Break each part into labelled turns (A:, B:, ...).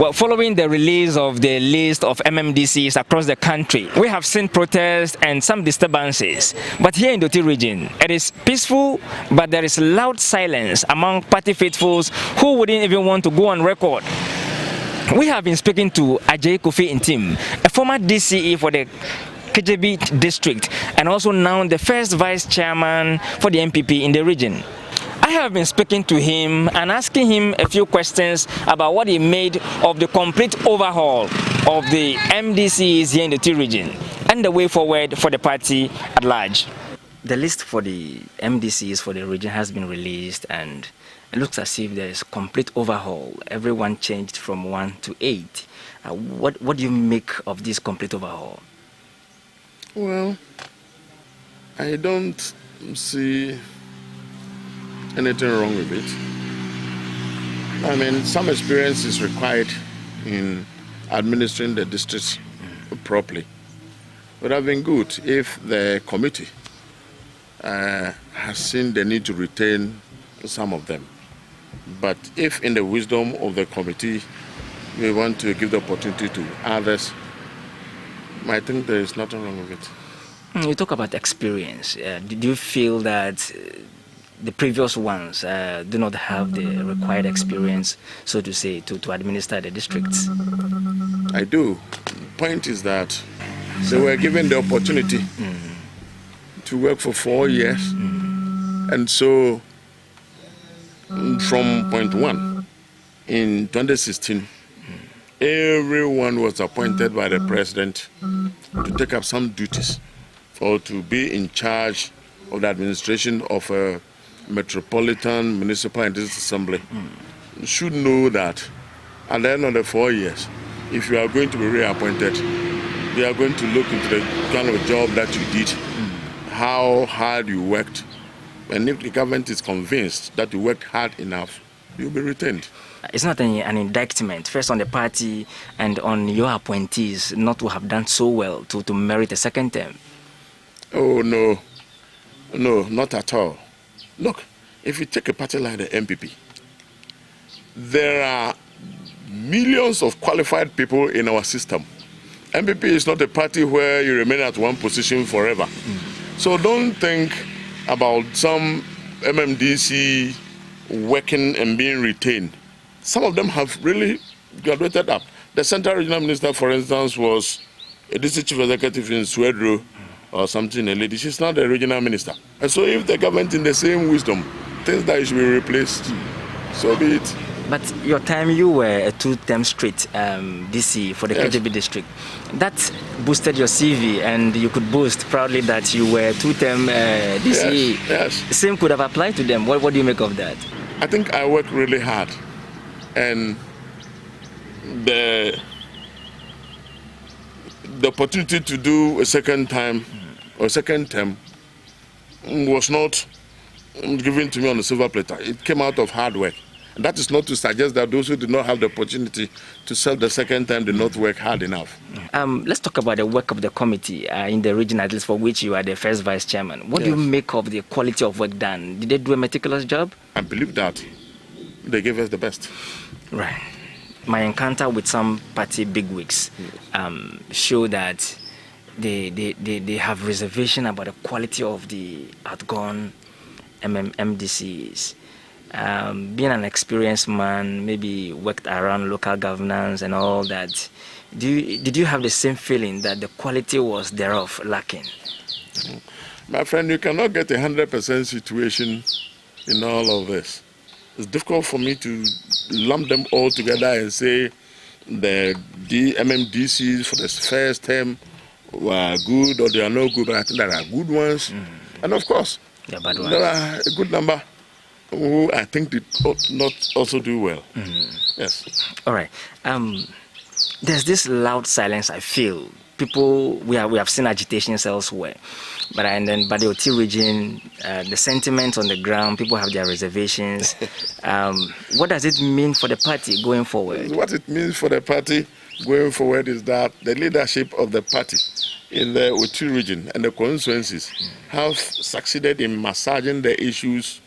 A: Well, following the release of the list of MMDCs across the country, we have seen protests and some disturbances. But here in the Oti Region, it is peaceful, but there is loud silence among party faithfuls who wouldn't even want to go on record. We have been speaking to Agyei Ntim, a former DCE for the Agyei district and also now the first vice chairman for the MPP in the region. I have been speaking to him and asking him a few questions about what he made of the complete overhaul of the MDCs here in the Oti Region and the way forward for the party at large. The list for the MDCs for the region has been released and it looks as if there is complete overhaul. Everyone changed from 1 to 8. What do you make of this complete overhaul?
B: Well, I don't see anything wrong with it. I mean, some experience is required in administering the districts properly. It would have been good if the committee has seen the need to retain some of them. But if in the wisdom of the committee we want to give the opportunity to others, I think there is nothing wrong with it.
A: You talk about experience. Did you feel that the previous ones do not have the required experience, so to say, to administer the districts?
B: I do. The point is that they were given the opportunity to work for 4 years. And so from point 1 in 2016, everyone was appointed by the president to take up some duties or to be in charge of the administration of a metropolitan, municipal and district assembly. You should know that at the end of the 4 years, if you are going to be reappointed, they are going to look into the kind of job that you did, how hard you worked, and if the government is convinced that you worked hard enough, you'll be retained.
A: It's not an indictment, first on the party and on your appointees not to have done so well to merit a second term.
B: Oh, no, not at all. Look, if you take a party like the MPP, there are millions of qualified people in our system. MPP is not a party where you remain at one position forever. So don't think about some MMDC working and being retained. Some of them have really graduated up. The Central Regional Minister, for instance, was a district chief executive in Swedro or something, a lady. She's not the regional minister. And so if the government in the same wisdom thinks that it should be replaced, so be it.
A: But your time, you were a 2-term straight DC for the Agyei district. That boosted your CV and you could boast proudly that you were 2-term DC.
B: Yes.
A: Same could have applied to them. What do you make of that?
B: I think I worked really hard. And the opportunity to do a second time or second term was not given to me on a silver platter. It came out of hard work. And that is not to suggest that those who did not have the opportunity to serve the second time did not work hard enough.
A: Let's talk about the work of the committee in the region, at least for which you are the first vice chairman. What do you make of the quality of work done? Did they do a meticulous job?
B: I believe that they gave us the best.
A: Right. My encounter with some party bigwigs show that they have reservation about the quality of the outgone MDCs. Being an experienced man, maybe worked around local governance and all that, did you have the same feeling that the quality was thereof lacking?
B: My friend, you cannot get 100% situation in all of this. It's difficult for me to lump them all together and say the MMDCs for the first term were good or they are not good, but I think there are good ones. And of course, there are a good number who I think did not also do well. Yes.
A: All right. There's this loud silence I feel. People, we have seen agitations elsewhere, but the Oti region, the sentiments on the ground, people have their reservations. What does it mean for the party going forward?
B: What it means for the party going forward is that the leadership of the party in the Oti region and the constituencies have succeeded in massaging the issues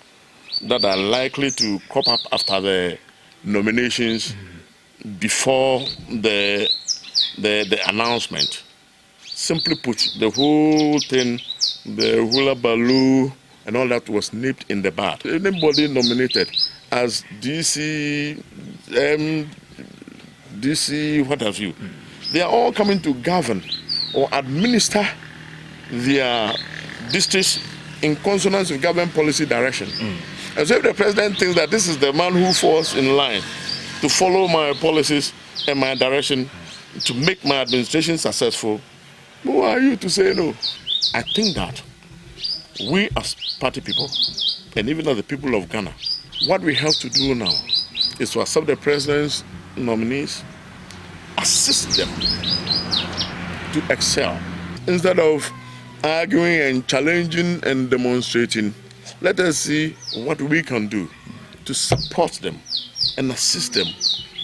B: that are likely to crop up after the nominations before the announcement. Simply put, the whole thing, the hula baloo and all that was nipped in the bud. Anybody nominated as DC, what have you, they are all coming to govern or administer their districts in consonance with government policy direction. And so if the president thinks that this is the man who falls in line to follow my policies and my direction to make my administration successful, who are you to say no? I think that we as party people, and even as the people of Ghana, what we have to do now is to accept the president's nominees, assist them to excel. Instead of arguing and challenging and demonstrating, let us see what we can do to support them and assist them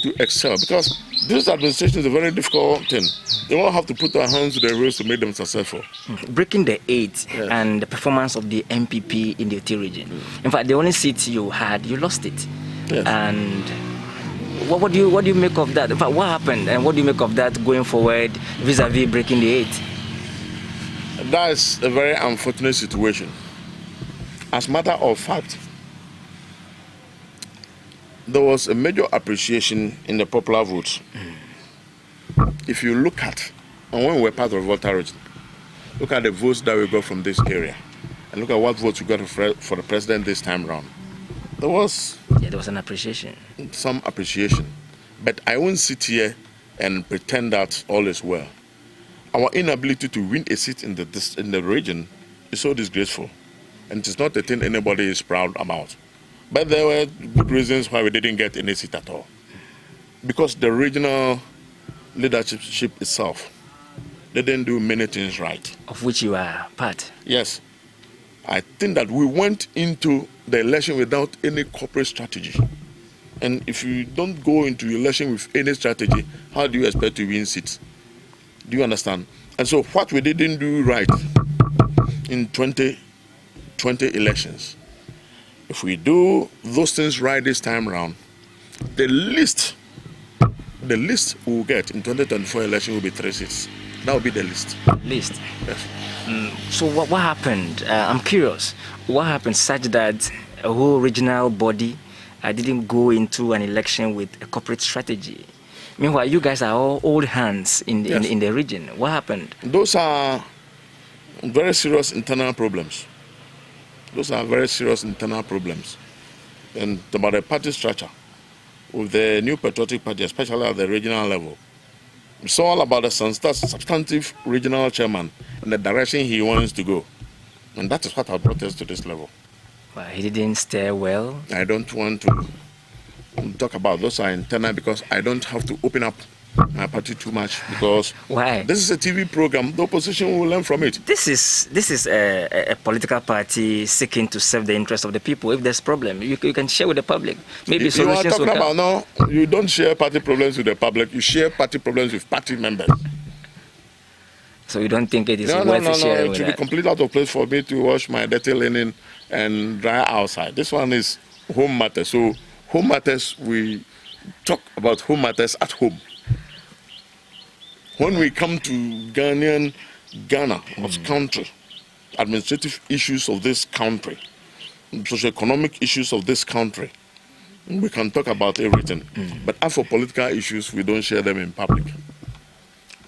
B: to excel. Because this administration is a very difficult thing. They all have to put their hands to the race to make them successful.
A: Breaking the 8 and the performance of the MPP in the Oti region. In fact, the only seat you had, you lost it.
B: Yes.
A: And what do you make of that? In fact, what happened and what do you make of that going forward vis-a-vis breaking the 8?
B: That is a very unfortunate situation. As a matter of fact, there was a major appreciation in the popular vote. If you look at, and when we were part of Oti Region, look at the votes that we got from this area, and look at what votes we got for the president this time around. There was
A: an appreciation.
B: Some appreciation. But I won't sit here and pretend that all is well. Our inability to win a seat in the region is so disgraceful. And it's not a thing anybody is proud about. But there were good reasons why we didn't get any seat at all. Because the regional leadership itself, they didn't do many things right.
A: Of which you are part.
B: Yes. I think that we went into the election without any corporate strategy. And if you don't go into election with any strategy, how do you expect to win seats? Do you understand? And so what we didn't do right in 2020 elections, if we do those things right this time around, the least we'll get in 2024 election will be 3 seats. That will be the least.
A: Least?
B: Yes.
A: So what happened? I'm curious. What happened such that a whole regional body didn't go into an election with a corporate strategy? Meanwhile, you guys are all old hands in the region. What happened?
B: Those are very serious internal problems. Those are very serious internal problems. And about the party structure, with the new patriotic party, especially at the regional level, it's all about the substantive regional chairman and the direction he wants to go. And that is what has brought us to this level.
A: Well, he didn't steer well.
B: I don't want to talk about those are internal because I don't have to open up my party too much because
A: why?
B: This is a TV program. The opposition will learn from it.
A: This is a political party seeking to serve the interest of the people. If there's problem, you can share with the public. Maybe solutions
B: you are talking
A: will
B: about no. You don't share party problems with the public. You share party problems with party members.
A: So you don't think it is worth sharing?
B: It should be completely out of place for me to wash my dirty linen and dry outside. This one is home matters. So home matters, we talk about home matters at home. When we come to Ghana, of country, administrative issues of this country, socio-economic issues of this country, we can talk about everything. But as for political issues, we don't share them in public.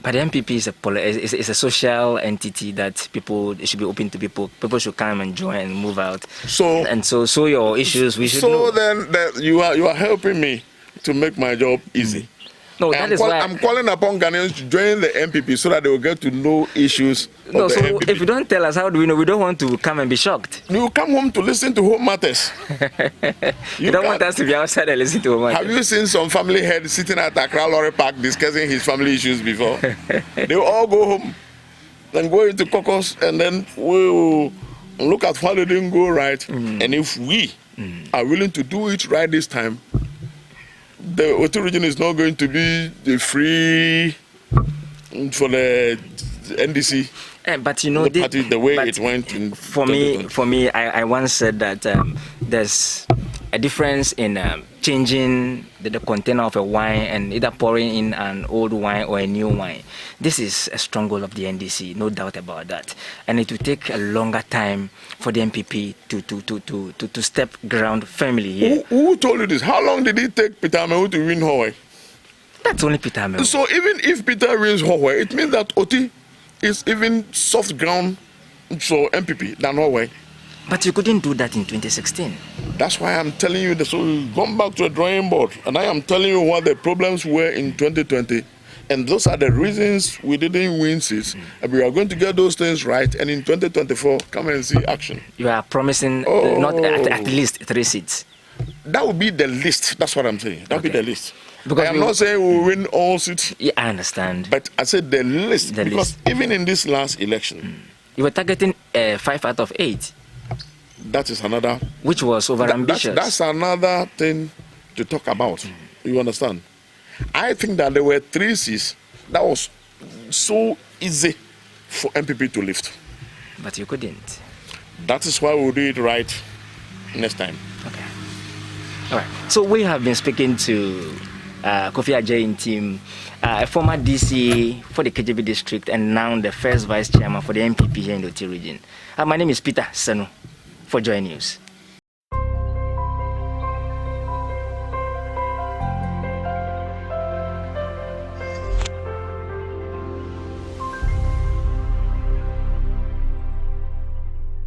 A: But the MPP is a social entity that people should be open to people. People should come and join and move out. So your issues we should know.
B: So then you are helping me to make my job easy.
A: No, that is why
B: I'm calling upon Ghanaians to join the MPP so that they will get to know issues of the MPP.
A: If you don't tell us, how do we know? We don't want to come and be shocked.
B: You come home to listen to home matters.
A: you don't want us to be outside and listen to home matters.
B: Have you seen some family head sitting at Accra Lorry Park discussing his family issues before? They will all go home and go into caucus and then we will look at what didn't go right. And if we are willing to do it right this time, the Oti region is not going to be free for the NDC.
A: But you know,
B: the party, the way it went.
A: For me, I once said that there's a difference in changing the container of a wine and either pouring in an old wine or a new wine. This is a strong goal of the NDC, no doubt about that. And it will take a longer time for the MPP to step ground firmly here.
B: Who told you this? How long did it take Peter Amewu to win Hawaii?
A: That's only Peter Amewu.
B: So even if Peter wins Hawaii, it means that Oti is even soft ground for MPP than Hawaii.
A: But you couldn't do that in 2016.
B: That's why I'm telling you this. So we've gone back to a drawing board, and I am telling you what the problems were in 2020, and those are the reasons we didn't win seats. And we are going to get those things right, and in 2024, come and see action.
A: You are promising not at least 3 seats.
B: That would be the list. That's what I'm saying. That would be the list.
A: Because
B: I'm not saying we'll win all seats.
A: Yeah, I understand.
B: But I said the list. Because even in this last election,
A: you were targeting 5 out of 8.
B: That is another,
A: which was over ambitious.
B: That's another thing to talk about. You understand? I think that there were 3 C's that was so easy for MPP to lift.
A: But you couldn't.
B: That is why we'll do it right next time.
A: Okay. All right. So we have been speaking to Kofi Agyei Ntim, a former DC for the KJB district and now the first vice chairman for the MPP here in the Oti region. My name is Peter Sanu for Joy News.